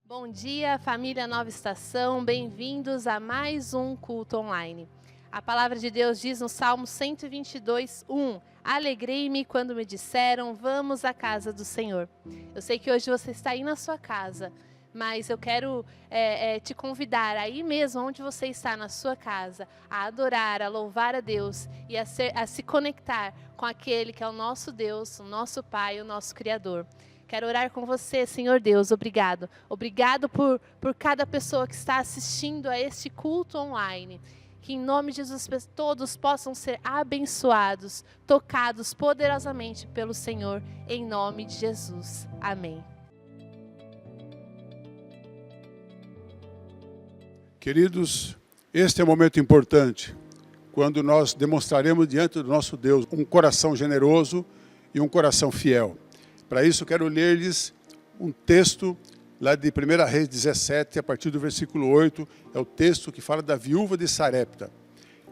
Bom dia, família Nova Estação, bem-vindos a mais um culto online. A palavra de Deus diz no Salmo 122:1: Alegrei-me quando me disseram, vamos à casa do Senhor. Eu sei que hoje você está aí na sua casa, mas eu quero te convidar aí mesmo, onde você está na sua casa, a adorar, a louvar a Deus e a se conectar com aquele que é o nosso Deus, o nosso Pai, o nosso Criador. Quero orar com você, Senhor Deus, obrigado. Obrigado por cada pessoa que está assistindo a este culto online. Que em nome de Jesus todos possam ser abençoados, tocados poderosamente pelo Senhor, em nome de Jesus. Amém. Queridos, este é um momento importante, quando nós demonstraremos diante do nosso Deus um coração generoso e um coração fiel. Para isso, quero ler-lhes um texto lá de 1 Reis 17, a partir do versículo 8, é o texto que fala da viúva de Sarepta.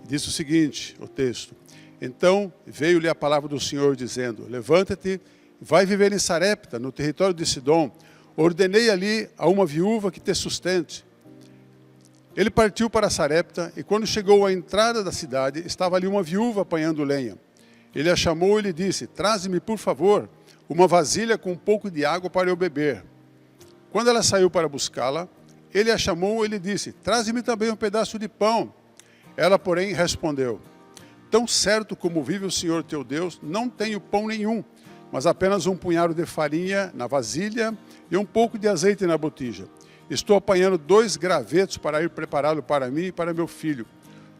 Diz o seguinte, o texto: Então veio-lhe a palavra do Senhor, dizendo, levanta-te, vai viver em Sarepta, no território de Sidom. Ordenei ali a uma viúva que te sustente. Ele partiu para Sarepta, e quando chegou à entrada da cidade, estava ali uma viúva apanhando lenha. Ele a chamou e lhe disse, traze-me, por favor, uma vasilha com um pouco de água para eu beber. Quando ela saiu para buscá-la, ele a chamou e lhe disse, traze-me também um pedaço de pão. Ela, porém, respondeu, tão certo como vive o Senhor teu Deus, não tenho pão nenhum, mas apenas um punhado de farinha na vasilha e um pouco de azeite na botija. Estou apanhando 2 gravetos para ir prepará-lo para mim e para meu filho.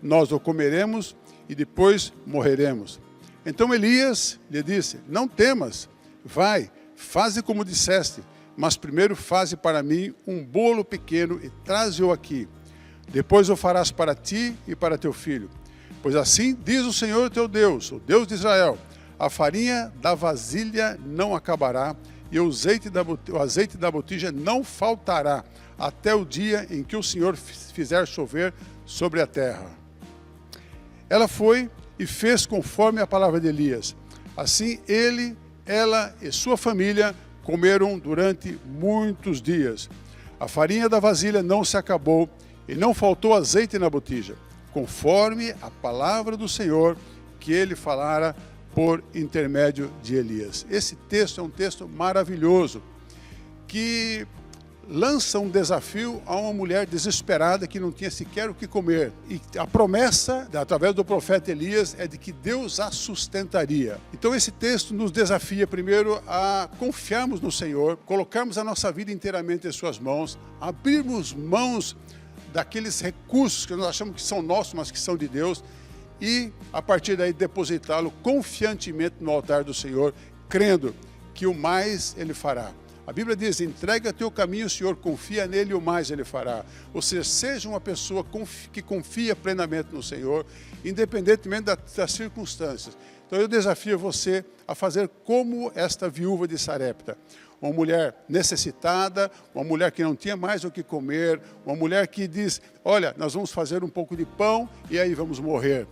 Nós o comeremos e depois morreremos. Então Elias lhe disse, não temas, vai, faze como disseste, mas primeiro faze para mim um bolo pequeno e traze-o aqui. Depois o farás para ti e para teu filho. Pois assim diz o Senhor teu Deus, o Deus de Israel, a farinha da vasilha não acabará e o azeite da botija não faltará até o dia em que o Senhor fizer chover sobre a terra. Ela foi e fez conforme a palavra de Elias. Assim ela e sua família comeram durante muitos dias. A farinha da vasilha não se acabou e não faltou azeite na botija, conforme a palavra do Senhor que ele falara por intermédio de Elias. Esse texto é um texto maravilhoso, que lança um desafio a uma mulher desesperada que não tinha sequer o que comer. E a promessa, através do profeta Elias, é de que Deus a sustentaria. Então esse texto nos desafia primeiro a confiarmos no Senhor, colocarmos a nossa vida inteiramente em suas mãos, abrirmos mãos daqueles recursos que nós achamos que são nossos, mas que são de Deus, e a partir daí depositá-lo confiantemente no altar do Senhor, crendo que o mais Ele fará. A Bíblia diz, entrega teu caminho, Senhor, confia nele e o mais Ele fará. Ou seja, seja uma pessoa que confia plenamente no Senhor, independentemente das circunstâncias. Então eu desafio você a fazer como esta viúva de Sarepta. Uma mulher necessitada, uma mulher que não tinha mais o que comer, uma mulher que diz, olha, nós vamos fazer um pouco de pão e aí vamos morrer.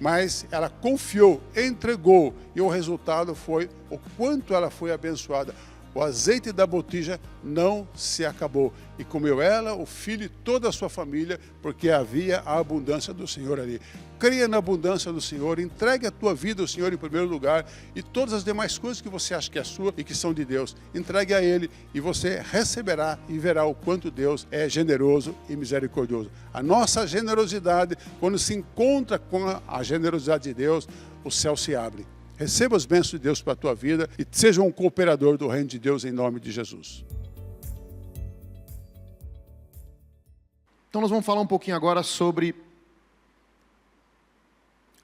Mas ela confiou, entregou, e o resultado foi o quanto ela foi abençoada. O azeite da botija não se acabou. E comeu ela, o filho e toda a sua família, porque havia a abundância do Senhor ali. Creia na abundância do Senhor, entregue a tua vida ao Senhor em primeiro lugar, e todas as demais coisas que você acha que é sua e que são de Deus, entregue a Ele, e você receberá e verá o quanto Deus é generoso e misericordioso. A nossa generosidade, quando se encontra com a generosidade de Deus, o céu se abre. Receba as bênçãos de Deus para a tua vida e seja um cooperador do reino de Deus em nome de Jesus. Então nós vamos falar um pouquinho agora sobre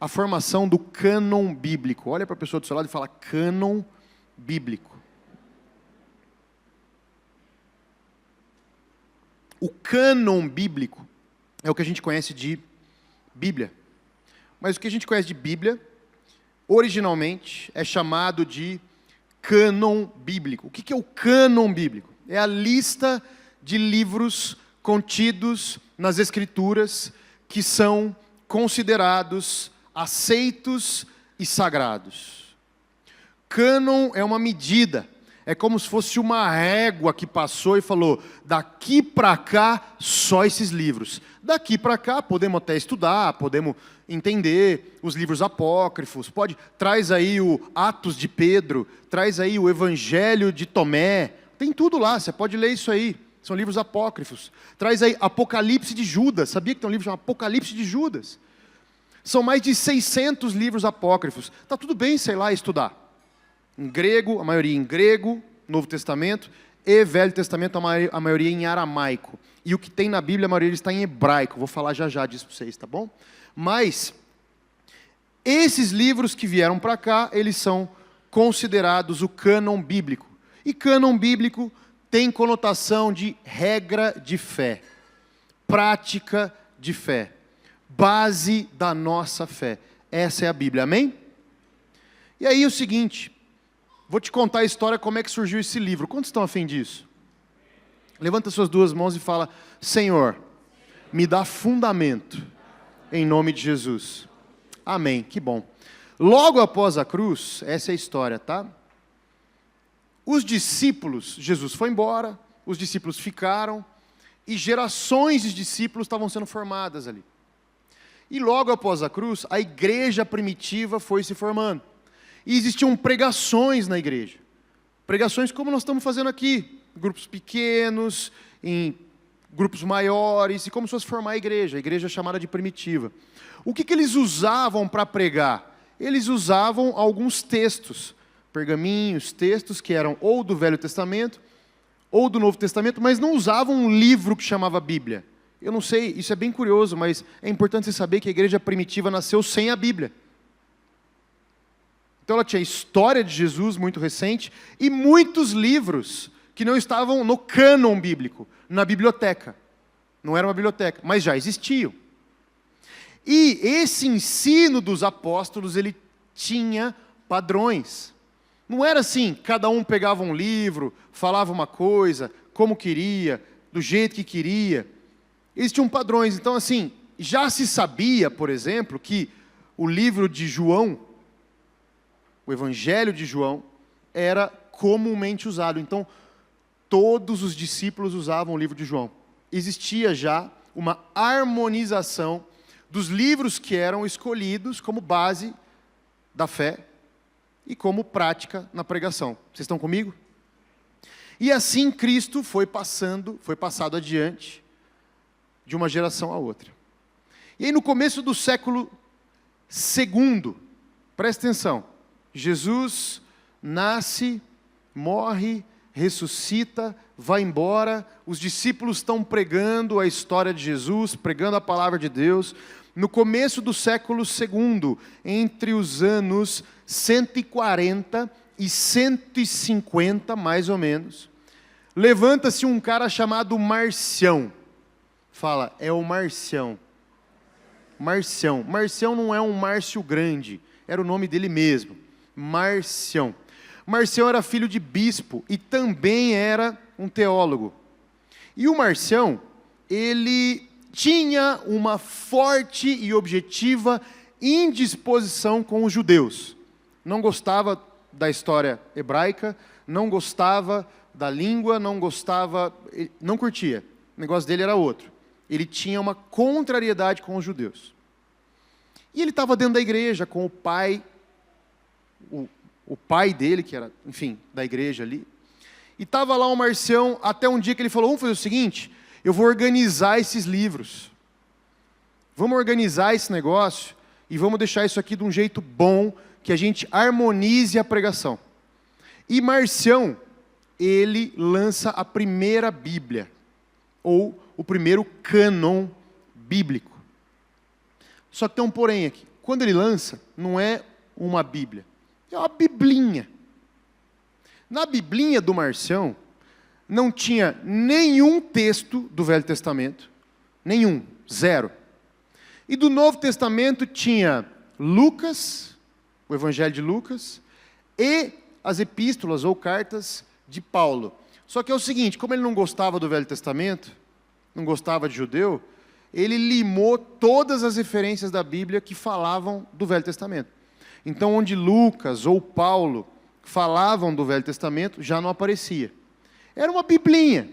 a formação do cânon bíblico. Olha para a pessoa do seu lado e fala cânon bíblico. O cânon bíblico é o que a gente conhece de Bíblia. Mas o que a gente conhece de Bíblia, originalmente, é chamado de cânon bíblico. O que é o cânon bíblico? É a lista de livros contidos nas Escrituras que são considerados aceitos e sagrados. Cânon é uma medida, é como se fosse uma régua que passou e falou, daqui para cá, só esses livros. Daqui para cá, podemos até estudar, podemos entender os livros apócrifos, traz aí o Atos de Pedro, traz aí o Evangelho de Tomé, tem tudo lá, você pode ler isso aí, são livros apócrifos. Traz aí Apocalipse de Judas, sabia que tem um livro chamado Apocalipse de Judas? São mais de 600 livros apócrifos, está tudo bem, sei lá, estudar. Em grego, a maioria em grego, Novo Testamento, e Velho Testamento, a maioria em aramaico. E o que tem na Bíblia, a maioria está em hebraico, vou falar já disso para vocês, tá bom? Mas, esses livros que vieram para cá, eles são considerados o cânon bíblico. E cânon bíblico tem conotação de regra de fé, prática de fé, base da nossa fé. Essa é a Bíblia, amém? E aí o seguinte, vou te contar a história como é que surgiu esse livro. Quantos estão a fim disso? Levanta suas duas mãos e fala, Senhor, me dá fundamento, em nome de Jesus. Amém, que bom. Logo após a cruz, essa é a história, tá? Os discípulos, Jesus foi embora, os discípulos ficaram, e gerações de discípulos estavam sendo formadas ali. E logo após a cruz, a igreja primitiva foi se formando. E existiam pregações na igreja. Pregações como nós estamos fazendo aqui, grupos pequenos, em grupos maiores, e como se fosse formar a igreja chamada de primitiva. O que eles usavam para pregar? Eles usavam alguns textos, pergaminhos, textos que eram ou do Velho Testamento, ou do Novo Testamento, mas não usavam um livro que chamava Bíblia. Eu não sei, isso é bem curioso, mas é importante você saber que a igreja primitiva nasceu sem a Bíblia. Então ela tinha a história de Jesus, muito recente, e muitos livros que não estavam no cânon bíblico, na biblioteca. Não era uma biblioteca, mas já existiam. E esse ensino dos apóstolos, ele tinha padrões. Não era assim, cada um pegava um livro, falava uma coisa, como queria, do jeito que queria. Eles tinham padrões. Então, assim, já se sabia, por exemplo, que o livro de João, o Evangelho de João, era comumente usado. Então, todos os discípulos usavam o livro de João. Existia já uma harmonização dos livros que eram escolhidos como base da fé e como prática na pregação. Vocês estão comigo? E assim Cristo foi passado adiante de uma geração a outra. E aí no começo do século II, presta atenção, Jesus nasce, morre, ressuscita, vai embora, os discípulos estão pregando a história de Jesus, pregando a palavra de Deus. No começo do século II, entre os anos 140 e 150, mais ou menos, levanta-se um cara chamado Marcião. Fala, é o Marcião. Marcião. Marcião não é um Márcio Grande, era o nome dele mesmo. Marcião. Marcião era filho de bispo e também era um teólogo. E o Marcião, ele tinha uma forte e objetiva indisposição com os judeus. Não gostava da história hebraica, não gostava da língua, não curtia. O negócio dele era outro. Ele tinha uma contrariedade com os judeus. E ele estava dentro da igreja com o pai, o pai dele, que era, enfim, da igreja ali. E estava lá o Marcião, até um dia que ele falou, vamos fazer o seguinte, eu vou organizar esses livros. Vamos organizar esse negócio e vamos deixar isso aqui de um jeito bom, que a gente harmonize a pregação. E Marcião, ele lança a primeira Bíblia, ou o primeiro cânon bíblico. Só que tem um porém aqui. Quando ele lança, não é uma Bíblia, é uma biblinha. Na biblinha do Marcião, não tinha nenhum texto do Velho Testamento, nenhum, zero. E do Novo Testamento tinha Lucas, o Evangelho de Lucas, e as epístolas ou cartas de Paulo. Só que é o seguinte, como ele não gostava do Velho Testamento, não gostava de judeu, ele limou todas as referências da Bíblia que falavam do Velho Testamento. Então, onde Lucas ou Paulo falavam do Velho Testamento, já não aparecia. Era uma biblinha,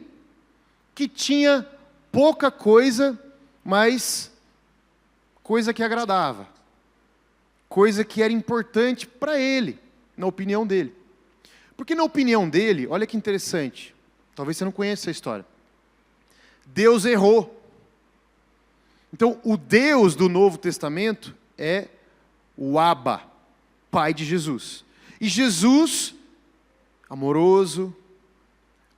que tinha pouca coisa, mas coisa que agradava. Coisa que era importante para ele, na opinião dele. Porque na opinião dele, olha que interessante, talvez você não conheça essa história. Deus errou. Então, o Deus do Novo Testamento é o Abba, Pai de Jesus. E Jesus, amoroso,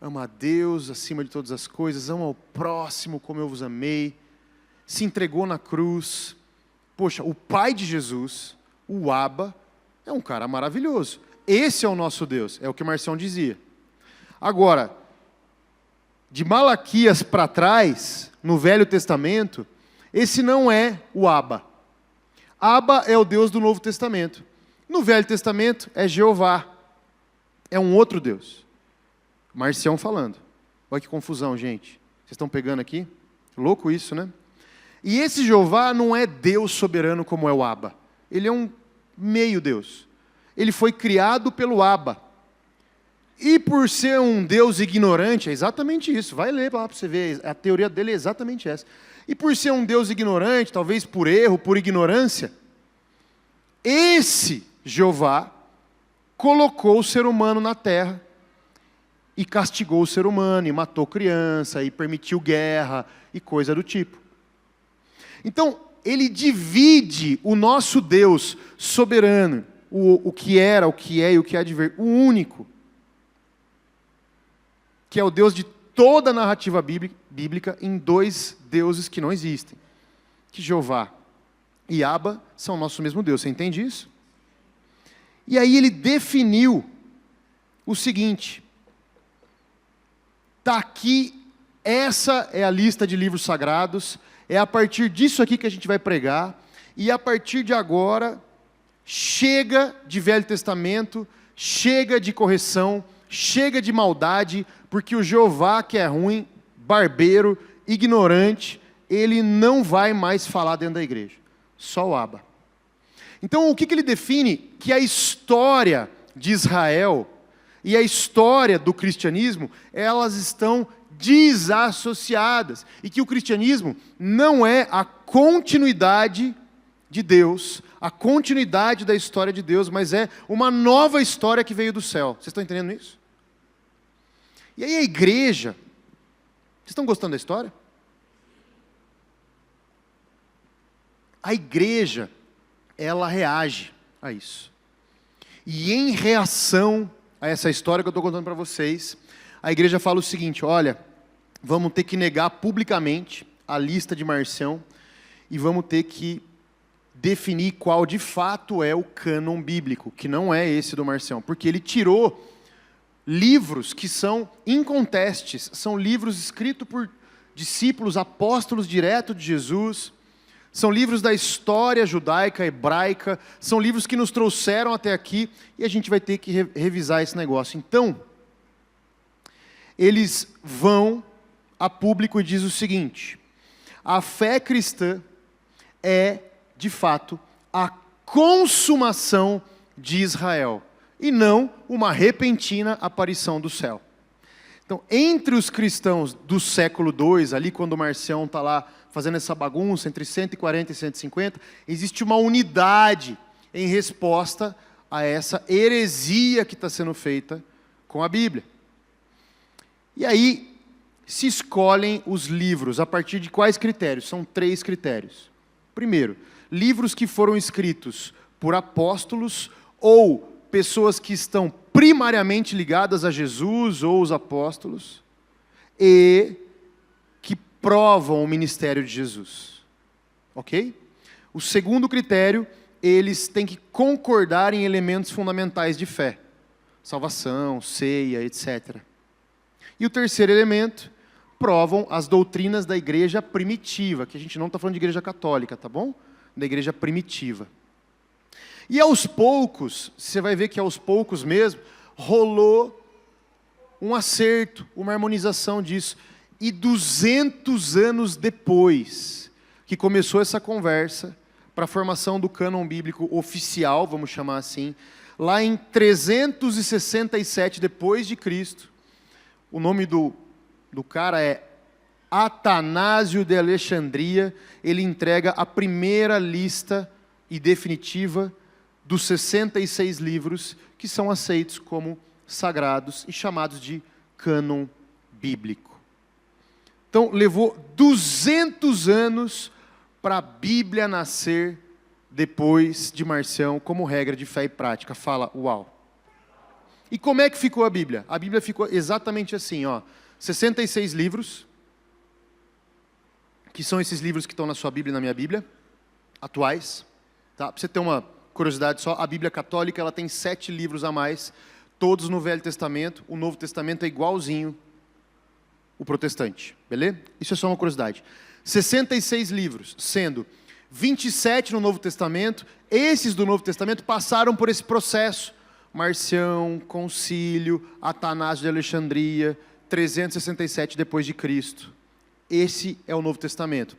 ama a Deus acima de todas as coisas, ama o próximo como eu vos amei, se entregou na cruz. Poxa, o Pai de Jesus, o Abba, é um cara maravilhoso. Esse é o nosso Deus, é o que Marcião dizia. Agora, de Malaquias para trás, no Velho Testamento, esse não é o Abba. Abba é o Deus do Novo Testamento. No Velho Testamento é Jeová. É um outro Deus. Marcião falando. Olha que confusão, gente. Vocês estão pegando aqui? Louco isso, né? E esse Jeová não é Deus soberano como é o Abba. Ele é um meio Deus. Ele foi criado pelo Abba. E por ser um Deus ignorante, é exatamente isso. Vai ler lá para você ver. A teoria dele é exatamente essa. E por ser um Deus ignorante, talvez por erro, por ignorância, esse Jeová colocou o ser humano na terra e castigou o ser humano, e matou criança, e permitiu guerra, e coisa do tipo. Então, ele divide o nosso Deus soberano, o que era, o que é e o que há de vir, o único, que é o Deus de toda a narrativa bíblica, em dois deuses que não existem. Que Jeová e Abba são o nosso mesmo Deus. Você entende isso? E aí ele definiu o seguinte. Está aqui, essa é a lista de livros sagrados. É a partir disso aqui que a gente vai pregar. E a partir de agora, chega de Velho Testamento, chega de correção, chega de maldade, porque o Jeová que é ruim, barbeiro, ignorante, ele não vai mais falar dentro da igreja. Só o Abba. Então, o que ele define? Que a história de Israel e a história do cristianismo, elas estão desassociadas. E que o cristianismo não é a continuidade de Deus, a continuidade da história de Deus, mas é uma nova história que veio do céu. Vocês estão entendendo isso? E aí a igreja, vocês estão gostando da história? A igreja, ela reage a isso. E em reação a essa história que eu estou contando para vocês, a igreja fala o seguinte: olha, vamos ter que negar publicamente a lista de Marcião e vamos ter que definir qual de fato é o cânon bíblico, que não é esse do Marcião, porque ele tirou livros que são incontestes, são livros escritos por discípulos, apóstolos direto de Jesus, são livros da história judaica, hebraica, são livros que nos trouxeram até aqui, e a gente vai ter que revisar esse negócio. Então, eles vão a público e diz o seguinte: a fé cristã é, de fato, a consumação de Israel, e não uma repentina aparição do céu. Então, entre os cristãos do século II, ali quando o Marcião está lá fazendo essa bagunça, entre 140 e 150, existe uma unidade em resposta a essa heresia que está sendo feita com a Bíblia. E aí, se escolhem os livros, a partir de quais critérios? São 3 critérios. Primeiro, livros que foram escritos por apóstolos ou pessoas que estão primariamente ligadas a Jesus ou os apóstolos e que provam o ministério de Jesus. Ok? O segundo critério, eles têm que concordar em elementos fundamentais de fé. Salvação, ceia, etc. E o terceiro elemento, provam as doutrinas da igreja primitiva, que a gente não está falando de igreja católica, tá bom? Da igreja primitiva. E aos poucos, você vai ver que aos poucos mesmo, rolou um acerto, uma harmonização disso. E 200 anos depois que começou essa conversa, para a formação do cânon bíblico oficial, vamos chamar assim, lá em 367 depois de Cristo, o nome do cara é Atanásio de Alexandria, ele entrega a primeira lista e definitiva dos 66 livros que são aceitos como sagrados e chamados de cânon bíblico. Então, levou 200 anos para a Bíblia nascer depois de Marcião, como regra de fé e prática. Fala, uau! E como é que ficou a Bíblia? A Bíblia ficou exatamente assim, ó, 66 livros, que são esses livros que estão na sua Bíblia e na minha Bíblia, atuais. Tá? Para você ter uma curiosidade só, a Bíblia católica ela tem 7 livros a mais, todos no Velho Testamento. O Novo Testamento é igualzinho o protestante, beleza? Isso é só uma curiosidade. 66 livros, sendo 27 no Novo Testamento. Esses do Novo Testamento passaram por esse processo. Marcião, Concílio, Atanásio de Alexandria, 367 depois de Cristo. Esse é o Novo Testamento.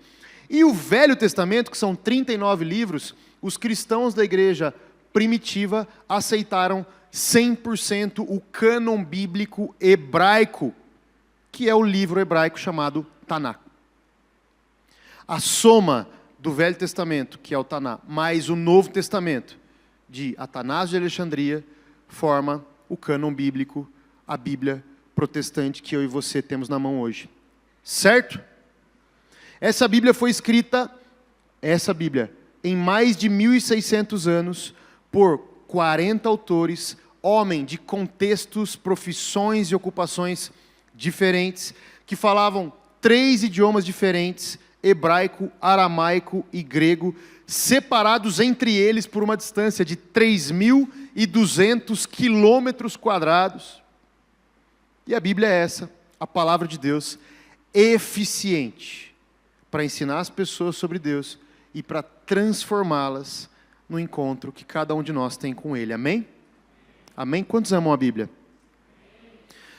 E o Velho Testamento, que são 39 livros, os cristãos da igreja primitiva aceitaram 100% o cânon bíblico hebraico, que é o livro hebraico chamado Taná. A soma do Velho Testamento, que é o Taná, mais o Novo Testamento, de Atanásio de Alexandria, forma o cânon bíblico, a Bíblia protestante que eu e você temos na mão hoje. Certo? Essa Bíblia foi escrita, em mais de 1.600 anos, por 40 autores, homens de contextos, profissões e ocupações diferentes, que falavam 3 idiomas diferentes, hebraico, aramaico e grego, separados entre eles por uma distância de 3.200 quilômetros quadrados. E a Bíblia é essa, a palavra de Deus, eficiente para ensinar as pessoas sobre Deus e para transformá-las no encontro que cada um de nós tem com Ele. Amém? Amém? Quantos amam a Bíblia?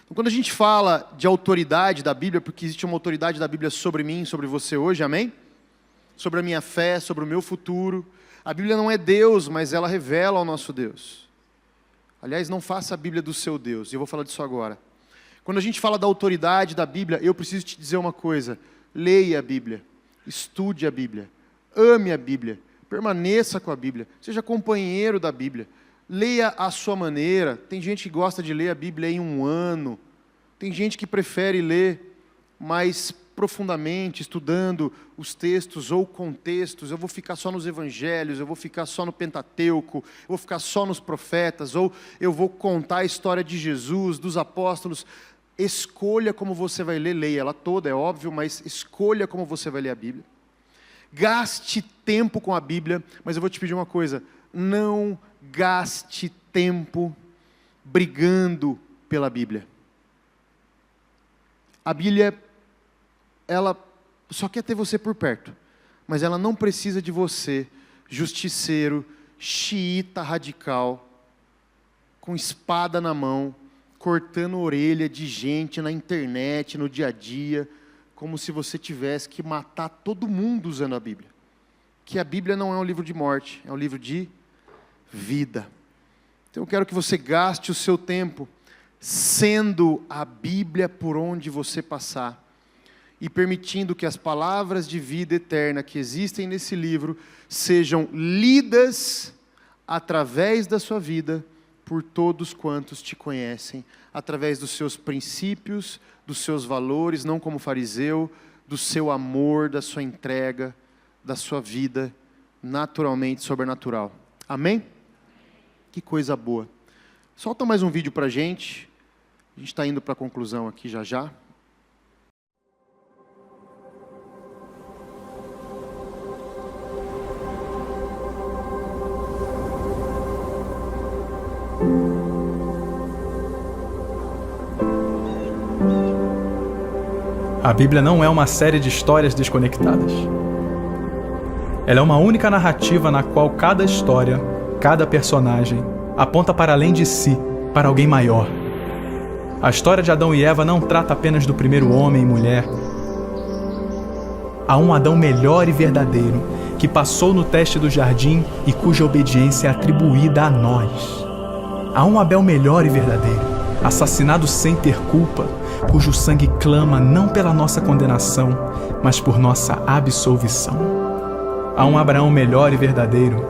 Então, quando a gente fala de autoridade da Bíblia, porque existe uma autoridade da Bíblia sobre mim, sobre você hoje, amém? Sobre a minha fé, sobre o meu futuro. A Bíblia não é Deus, mas ela revela ao nosso Deus. Aliás, não faça a Bíblia do seu Deus, e eu vou falar disso agora. Quando a gente fala da autoridade da Bíblia, eu preciso te dizer uma coisa: leia a Bíblia, estude a Bíblia, ame a Bíblia, permaneça com a Bíblia, seja companheiro da Bíblia, leia à sua maneira. Tem gente que gosta de ler a Bíblia em um ano, tem gente que prefere ler mais profundamente estudando os textos ou contextos, eu vou ficar só nos evangelhos, eu vou ficar só no Pentateuco, eu vou ficar só nos profetas, ou eu vou contar a história de Jesus, dos apóstolos. Escolha como você vai ler, leia ela toda, é óbvio, mas escolha como você vai ler a Bíblia. Gaste tempo com a Bíblia, mas eu vou te pedir uma coisa, não gaste tempo brigando pela Bíblia. A Bíblia, ela só quer ter você por perto, mas ela não precisa de você, justiceiro, xiita radical, com espada na mão, cortando orelha de gente na internet, no dia a dia, como se você tivesse que matar todo mundo usando a Bíblia. Que a Bíblia não é um livro de morte, é um livro de vida. Então eu quero que você gaste o seu tempo sendo a Bíblia por onde você passar e permitindo que as palavras de vida eterna que existem nesse livro sejam lidas através da sua vida por todos quantos te conhecem, através dos seus princípios, dos seus valores, não como fariseu, do seu amor, da sua entrega, da sua vida naturalmente sobrenatural. Amém? Que coisa boa. Solta mais um vídeo para a gente está indo para a conclusão aqui já já. A Bíblia não é uma série de histórias desconectadas. Ela é uma única narrativa na qual cada história, cada personagem, aponta para além de si, para alguém maior. A história de Adão e Eva não trata apenas do primeiro homem e mulher. Há um Adão melhor e verdadeiro, que passou no teste do jardim e cuja obediência é atribuída a nós. Há um Abel melhor e verdadeiro, assassinado sem ter culpa, cujo sangue clama não pela nossa condenação, mas por nossa absolvição. Há um Abraão melhor e verdadeiro,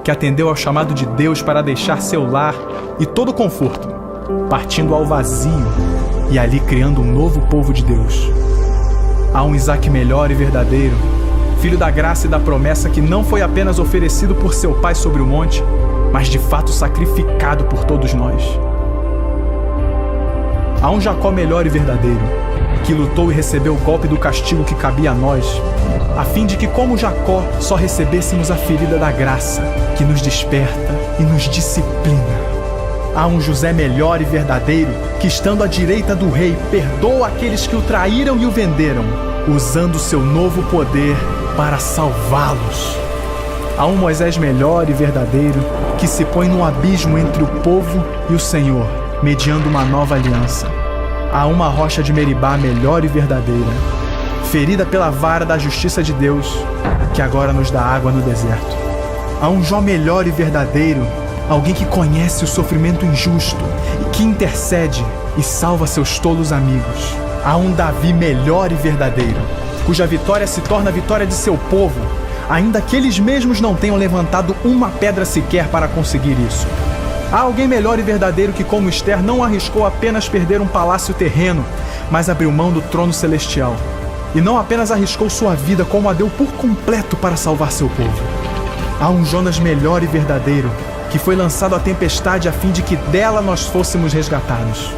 que atendeu ao chamado de Deus para deixar seu lar e todo conforto, partindo ao vazio e ali criando um novo povo de Deus. Há um Isaac melhor e verdadeiro, filho da graça e da promessa que não foi apenas oferecido por seu pai sobre o monte, mas de fato sacrificado por todos nós. Há um Jacó melhor e verdadeiro, que lutou e recebeu o golpe do castigo que cabia a nós, a fim de que, como Jacó, só recebêssemos a ferida da graça, que nos desperta e nos disciplina. Há um José melhor e verdadeiro, que estando à direita do rei, perdoa aqueles que o traíram e o venderam, usando seu novo poder para salvá-los. Há um Moisés melhor e verdadeiro, que se põe no abismo entre o povo e o Senhor, mediando uma nova aliança. Há uma rocha de Meribá melhor e verdadeira, ferida pela vara da justiça de Deus, que agora nos dá água no deserto. Há um Jó melhor e verdadeiro, alguém que conhece o sofrimento injusto e que intercede e salva seus tolos amigos. Há um Davi melhor e verdadeiro, cuja vitória se torna a vitória de seu povo, ainda que eles mesmos não tenham levantado uma pedra sequer para conseguir isso. Há alguém melhor e verdadeiro que, como Esther, não arriscou apenas perder um palácio terreno, mas abriu mão do trono celestial. E não apenas arriscou sua vida, como a deu por completo para salvar seu povo. Há um Jonas melhor e verdadeiro, que foi lançado à tempestade a fim de que dela nós fôssemos resgatados.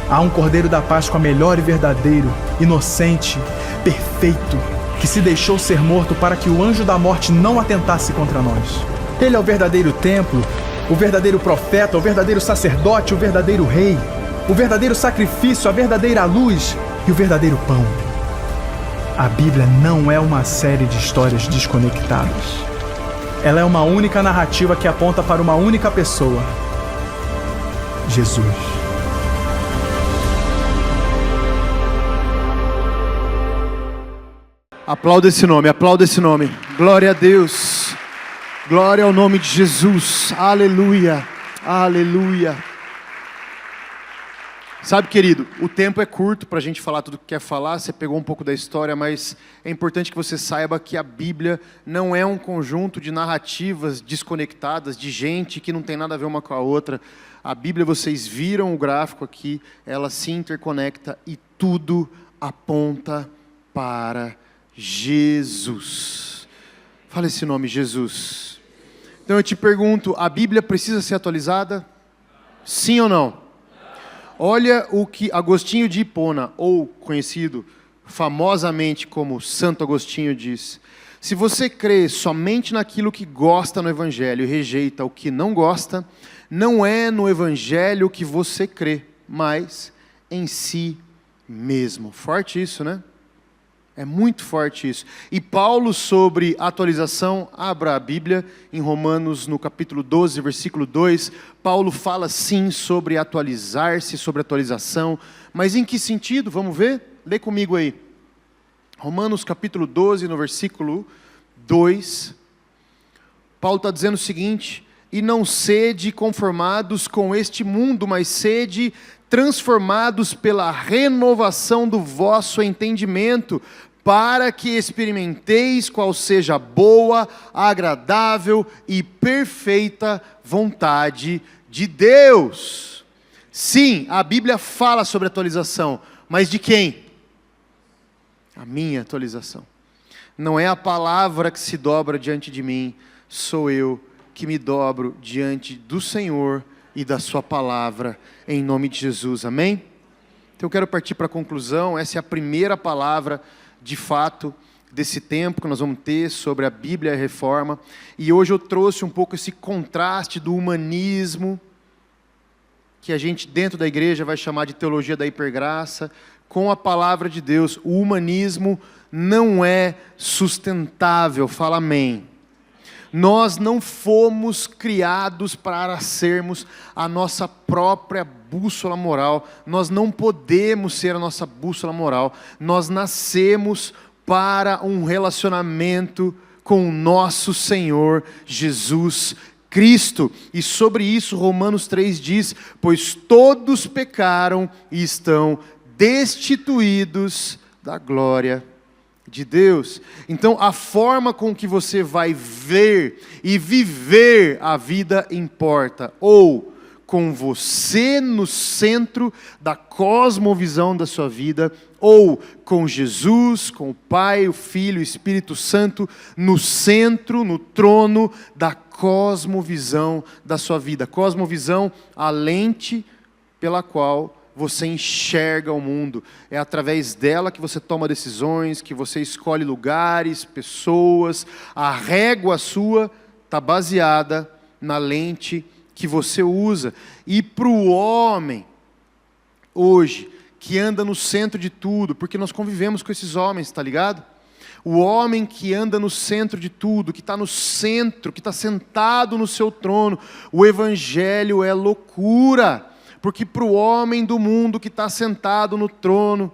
Há um Cordeiro da Páscoa melhor e verdadeiro, inocente, perfeito, que se deixou ser morto para que o anjo da morte não atentasse contra nós. Ele é o verdadeiro templo, o verdadeiro profeta, o verdadeiro sacerdote, o verdadeiro rei, o verdadeiro sacrifício, a verdadeira luz e o verdadeiro pão. A Bíblia não é uma série de histórias desconectadas. Ela é uma única narrativa que aponta para uma única pessoa: Jesus. Aplauda esse nome, aplauda esse nome. Glória a Deus. Glória ao nome de Jesus. Aleluia. Aleluia. Sabe, querido, o tempo é curto para a gente falar tudo o que quer falar. Você pegou um pouco da história, mas é importante que você saiba que a Bíblia não é um conjunto de narrativas desconectadas, de gente que não tem nada a ver uma com a outra. A Bíblia, vocês viram o gráfico aqui, ela se interconecta e tudo aponta para Jesus. Fala esse nome, Jesus. Então eu te pergunto, a Bíblia precisa ser atualizada? Sim ou não? Olha o que Agostinho de Hipona, ou conhecido famosamente como Santo Agostinho, diz: se você crê somente naquilo que gosta no Evangelho e rejeita o que não gosta, não é no Evangelho que você crê, mas em si mesmo. Forte isso, né? É muito forte isso. E Paulo, sobre atualização, abra a Bíblia, em Romanos, no capítulo 12, versículo 2, Paulo fala sim sobre atualizar-se, sobre atualização, mas em que sentido? Vamos ver? Lê comigo aí. Romanos capítulo 12, no versículo 2, Paulo está dizendo o seguinte: e não sede conformados com este mundo, mas sede transformados pela renovação do vosso entendimento, para que experimenteis qual seja a boa, agradável e perfeita vontade de Deus. Sim, a Bíblia fala sobre atualização, mas de quem? A minha atualização. Não é a palavra que se dobra diante de mim, sou eu que me dobro diante do Senhor e da sua palavra, em nome de Jesus, amém? Então eu quero partir para a conclusão. Essa é a primeira palavra, de fato, desse tempo que nós vamos ter sobre a Bíblia e a Reforma, e hoje eu trouxe um pouco esse contraste do humanismo, que a gente dentro da igreja vai chamar de teologia da hipergraça, com a palavra de Deus. O humanismo não é sustentável, fala amém. Nós não fomos criados para sermos a nossa própria bússola moral. Nós não podemos ser a nossa bússola moral. Nós nascemos para um relacionamento com o nosso Senhor Jesus Cristo. E sobre isso Romanos 3 diz: pois todos pecaram e estão destituídos da glória de Deus. Então a forma com que você vai ver e viver a vida importa, ou com você no centro da cosmovisão da sua vida, ou com Jesus, com o Pai, o Filho e o Espírito Santo no centro, no trono da cosmovisão da sua vida. Cosmovisão, a lente pela qual você enxerga o mundo. É através dela que você toma decisões, que você escolhe lugares, pessoas. A régua sua está baseada na lente que você usa. E para o homem, hoje, que anda no centro de tudo, porque nós convivemos com esses homens, tá ligado? O homem que anda no centro de tudo, que está no centro, que está sentado no seu trono, o evangelho é loucura. Porque para o homem do mundo que está sentado no trono,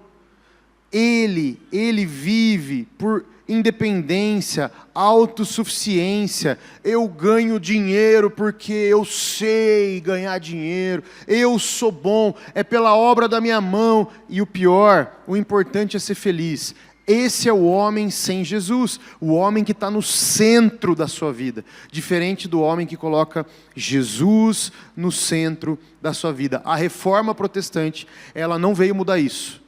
ele vive por independência, autossuficiência. Eu ganho dinheiro porque eu sei ganhar dinheiro, eu sou bom, é pela obra da minha mão. E o pior, o importante é ser feliz. Esse é o homem sem Jesus, o homem que está no centro da sua vida, diferente do homem que coloca Jesus no centro da sua vida. A reforma protestante, ela não veio mudar isso,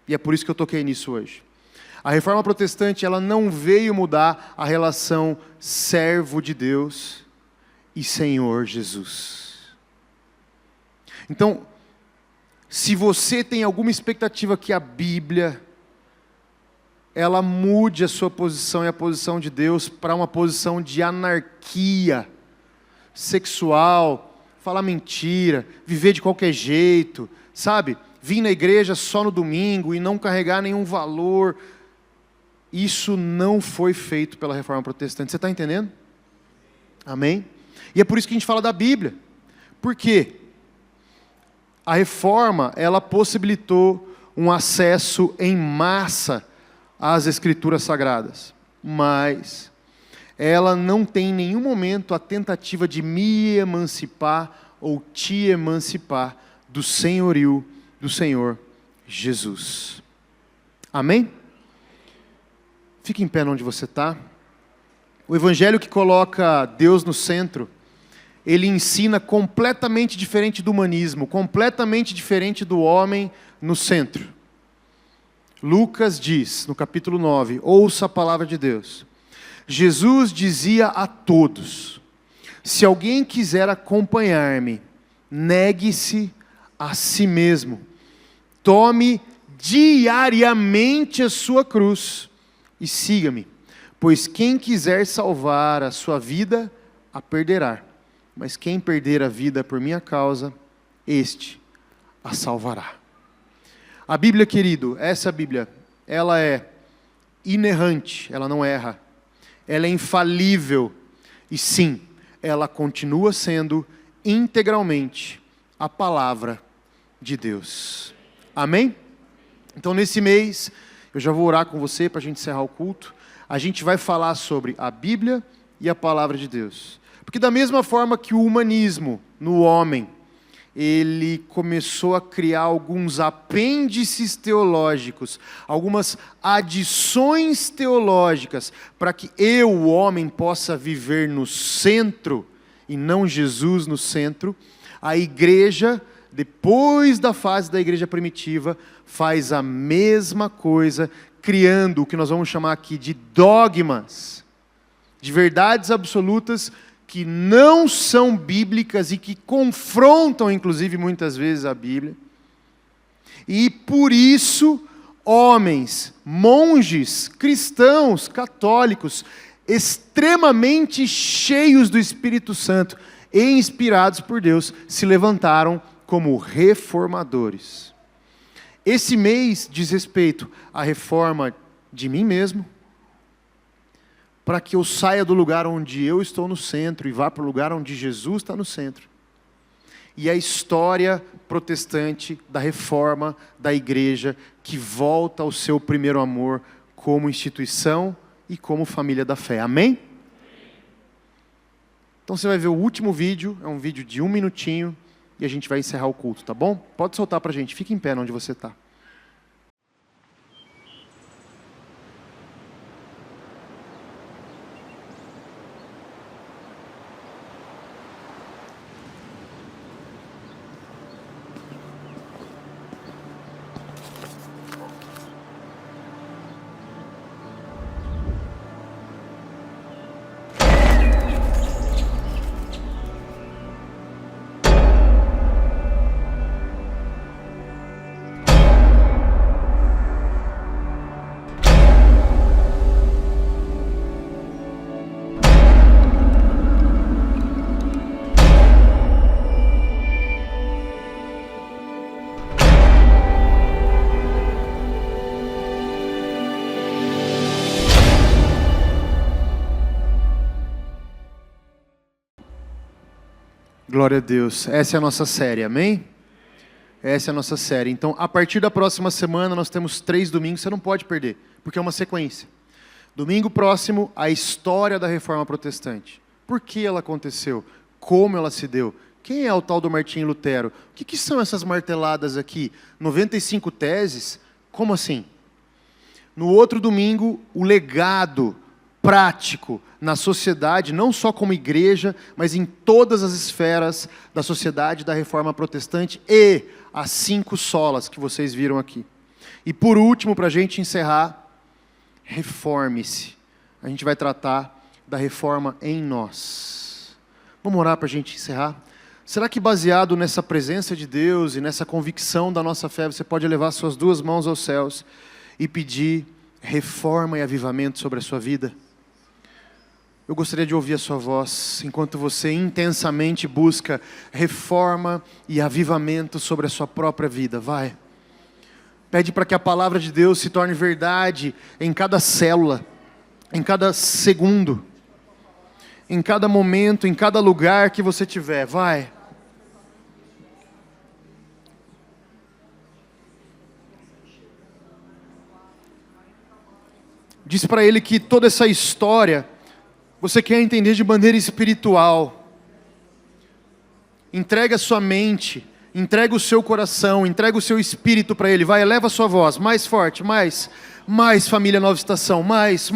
e é por isso que eu toquei nisso hoje. A reforma protestante, ela não veio mudar a relação servo de Deus e Senhor Jesus. Então, se você tem alguma expectativa que a Bíblia ela mude a sua posição e a posição de Deus para uma posição de anarquia sexual, falar mentira, viver de qualquer jeito, sabe? Vir na igreja só no domingo e não carregar nenhum valor. Isso não foi feito pela Reforma Protestante. Você está entendendo? Amém? E é por isso que a gente fala da Bíblia. Por quê? A Reforma, ela possibilitou um acesso em massa às Escrituras Sagradas, mas ela não tem em nenhum momento a tentativa de me emancipar ou te emancipar do senhorio do Senhor Jesus. Amém? Fique em pé onde você está. O evangelho que coloca Deus no centro, ele ensina completamente diferente do humanismo, completamente diferente do homem no centro. Lucas diz, no capítulo 9, ouça a palavra de Deus. Jesus dizia a todos: se alguém quiser acompanhar-me, negue-se a si mesmo. Tome diariamente a sua cruz e siga-me. Pois quem quiser salvar a sua vida, a perderá. Mas quem perder a vida por minha causa, este a salvará. A Bíblia, querido, essa Bíblia, ela é inerrante, ela não erra. Ela é infalível. E sim, ela continua sendo integralmente a palavra de Deus. Amém? Então, nesse mês, eu já vou orar com você para a gente encerrar o culto. A gente vai falar sobre a Bíblia e a palavra de Deus. Porque da mesma forma que o humanismo no homem, ele começou a criar alguns apêndices teológicos, algumas adições teológicas, para que eu, o homem, possa viver no centro, e não Jesus no centro, a igreja, depois da fase da igreja primitiva, faz a mesma coisa, criando o que nós vamos chamar aqui de dogmas, de verdades absolutas que não são bíblicas e que confrontam, inclusive, muitas vezes a Bíblia. E por isso, homens, monges, cristãos, católicos, extremamente cheios do Espírito Santo e inspirados por Deus, se levantaram como reformadores. Esse mês diz respeito à reforma de mim mesmo, para que eu saia do lugar onde eu estou no centro e vá para o lugar onde Jesus está no centro. E a história protestante da reforma da igreja, que volta ao seu primeiro amor como instituição e como família da fé. Amém? Então você vai ver o último vídeo, é um vídeo de 1 minutinho, e a gente vai encerrar o culto, tá bom? Pode soltar para a gente, fica em pé onde você está. Glória a Deus. Essa é a nossa série, amém? Essa é a nossa série. Então, a partir da próxima semana, nós temos 3 domingos, você não pode perder, porque é uma sequência. Domingo próximo, a história da Reforma Protestante. Por que ela aconteceu? Como ela se deu? Quem é o tal do Martinho Lutero? O que são essas marteladas aqui? 95 teses? Como assim? No outro domingo, o legado prático na sociedade, não só como igreja, mas em todas as esferas da sociedade da Reforma Protestante e as 5 solas que vocês viram aqui. E por último, para a gente encerrar, reforme-se. A gente vai tratar da reforma em nós. Vamos orar para a gente encerrar? Será que baseado nessa presença de Deus e nessa convicção da nossa fé, você pode levar suas 2 mãos aos céus e pedir reforma e avivamento sobre a sua vida? Eu gostaria de ouvir a sua voz, enquanto você intensamente busca reforma e avivamento sobre a sua própria vida. Vai. Pede para que a palavra de Deus se torne verdade em cada célula, em cada segundo, em cada momento, em cada lugar que você tiver. Vai. Diz para Ele que toda essa história você quer entender de maneira espiritual. Entrega a sua mente, entrega o seu coração, entrega o seu espírito para Ele. Vai, eleva a sua voz, mais forte, mais família Nova Estação, mais.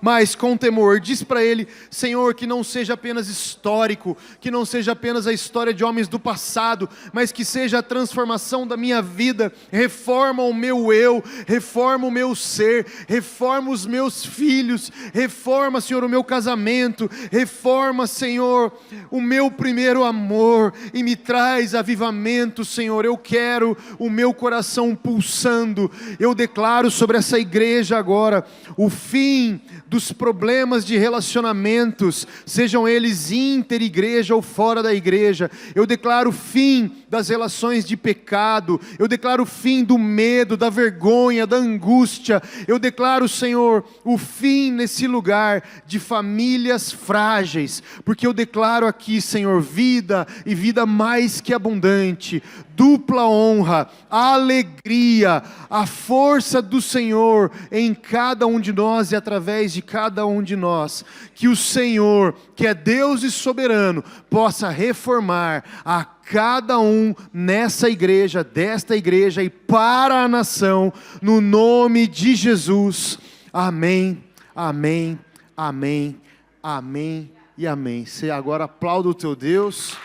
mas com temor. Diz para ele, Senhor, que não seja apenas histórico, que não seja apenas a história de homens do passado, mas que seja a transformação da minha vida. Reforma o meu eu, reforma o meu ser, reforma os meus filhos, reforma, Senhor, o meu casamento, reforma, Senhor, o meu primeiro amor, e me traz avivamento, Senhor. Eu quero o meu coração pulsando. Eu declaro sobre essa igreja agora o fim dos problemas de relacionamentos, sejam eles inter-igreja ou fora da igreja. Eu declaro o fim das relações de pecado. Eu declaro o fim do medo, da vergonha, da angústia. Eu declaro, Senhor, o fim nesse lugar de famílias frágeis, porque eu declaro aqui, Senhor, vida e vida mais que abundante, dupla honra, alegria, a força do Senhor em cada um de nós e através de cada um de nós. Que o Senhor, que é Deus e soberano, possa reformar a cada um nessa igreja, desta igreja e para a nação, no nome de Jesus. Amém, amém, amém, amém e amém. Você agora aplauda o teu Deus.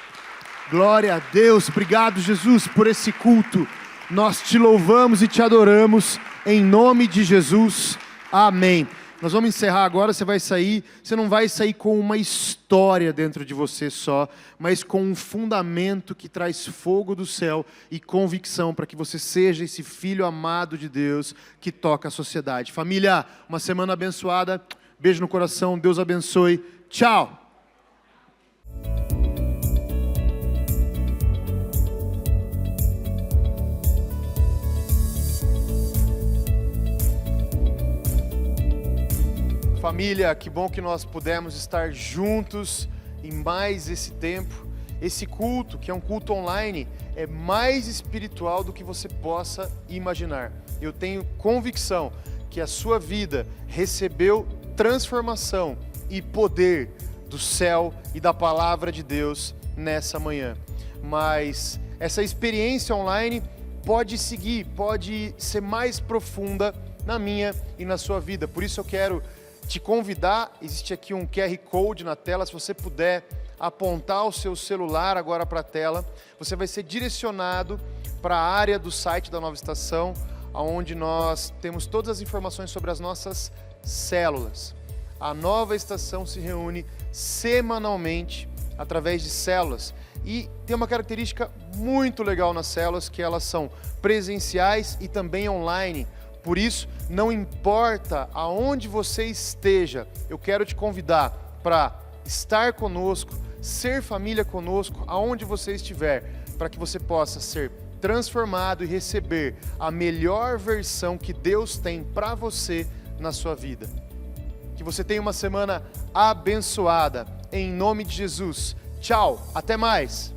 Glória a Deus. Obrigado, Jesus, por esse culto. Nós te louvamos e te adoramos em nome de Jesus. Amém. Nós vamos encerrar agora. Você vai sair, você não vai sair com uma história dentro de você só, mas com um fundamento que traz fogo do céu e convicção para que você seja esse filho amado de Deus que toca a sociedade. Família, uma semana abençoada. Beijo no coração. Deus abençoe. Tchau. Família, que bom que nós pudemos estar juntos em mais esse tempo. Esse culto, que é um culto online, é mais espiritual do que você possa imaginar. Eu tenho convicção que a sua vida recebeu transformação e poder do céu e da palavra de Deus nessa manhã. Mas essa experiência online pode seguir, pode ser mais profunda na minha e na sua vida. Por isso eu quero te convidar, existe aqui um QR Code na tela, se você puder apontar o seu celular agora para a tela, você vai ser direcionado para a área do site da Nova Estação, onde nós temos todas as informações sobre as nossas células. A Nova Estação se reúne semanalmente através de células e tem uma característica muito legal nas células, que elas são presenciais e também online. Por isso, não importa aonde você esteja, eu quero te convidar para estar conosco, ser família conosco, aonde você estiver, para que você possa ser transformado e receber a melhor versão que Deus tem para você na sua vida. Que você tenha uma semana abençoada, em nome de Jesus. Tchau, até mais!